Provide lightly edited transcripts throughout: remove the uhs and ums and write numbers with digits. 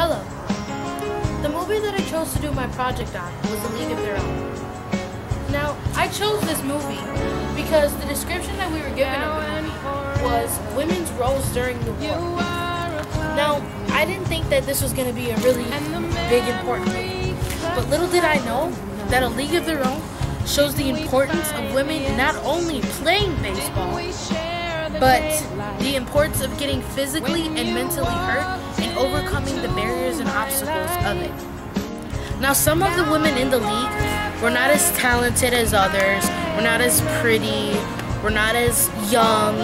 Hello. The movie that I chose to do my project on was A League of Their Own. Now, I chose this movie because the description that we were given of the movie was women's roles during the war. Now, I didn't think that this was going to be a really big, important movie, but little did I know that A League of Their Own shows the importance of women not only playing baseball, but the importance of getting physically and mentally hurt and overcoming the barriers and obstacles of it. Now, some of the women in the league were not as talented as others, were not as pretty, were not as young,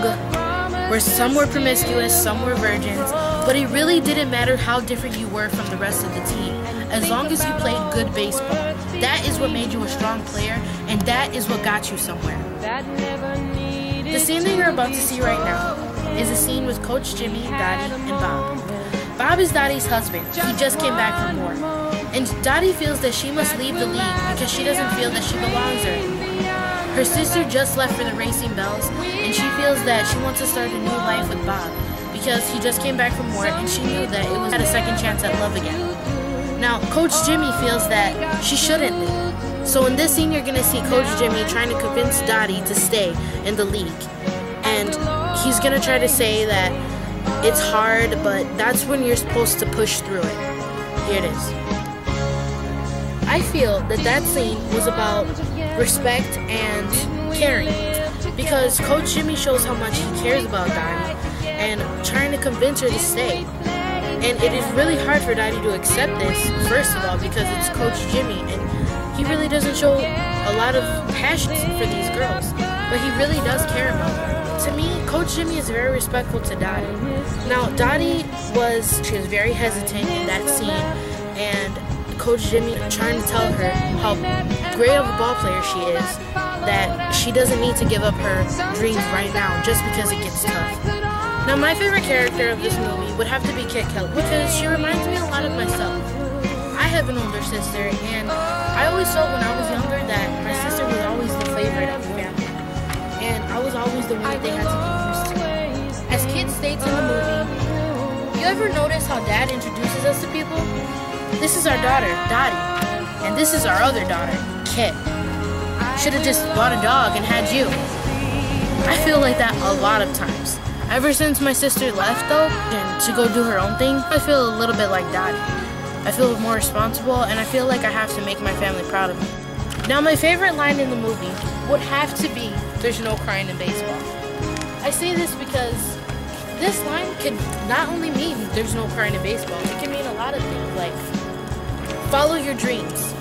where some were promiscuous, some were virgins, but it really didn't matter how different you were from the rest of the team, as long as you played good baseball. That is what made you a strong player, and that is what got you somewhere. The scene that you're about to see right now is a scene with Coach Jimmy, Dottie, and Bob. Bob is Dottie's husband. He just came back from war. And Dottie feels that she must leave the league because she doesn't feel that she belongs there anymore. Her sister just left for the Racing Bells, and she feels that she wants to start a new life with Bob because he just came back from war and she knew that it was had a second chance at love again. Now, Coach Jimmy feels that she shouldn't leave. So in this scene, you're going to see Coach Jimmy trying to convince Dottie to stay in the league. And he's going to try to say that it's hard, but that's when you're supposed to push through it. Here it is. I feel that that scene was about respect and caring, because Coach Jimmy shows how much he cares about Dottie and trying to convince her to stay. And it is really hard for Dottie to accept this, first of all, because it's Coach Jimmy, and he really doesn't show a lot of passion for these girls, but he really does care about them. To me, Coach Jimmy is very respectful to Dottie. Now, Dottie was very hesitant in that scene, and Coach Jimmy trying to tell her how great of a ball player she is, that she doesn't need to give up her dreams right now just because it gets tough. Now, my favorite character of this movie would have to be Kit Kelly because she reminds me a lot of myself. I have an older sister, and I always felt when I was younger that my sister was always the favorite of the family, and I was always the one that they had to get used to. As Kit states in the movie, you ever notice how Dad introduces us to people? This is our daughter, Dottie, and this is our other daughter, Kit. Should have just bought a dog and had you. I feel like that a lot of times. Ever since my sister left, though, and to go do her own thing, I feel a little bit like Dottie. I feel more responsible, and I feel like I have to make my family proud of me. Now, my favorite line in the movie would have to be, "There's no crying in baseball." I say this because this line could not only mean there's no crying in baseball, it can mean a lot of things, like follow your dreams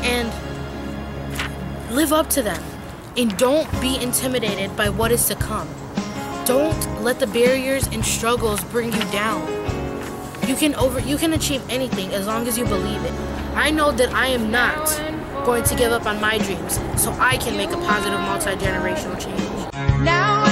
and live up to them, and don't be intimidated by what is to come. Don't let the barriers and struggles bring you down. You can achieve anything as long as you believe it. I know that I am not going to give up on my dreams, so I can make a positive multi-generational change. Now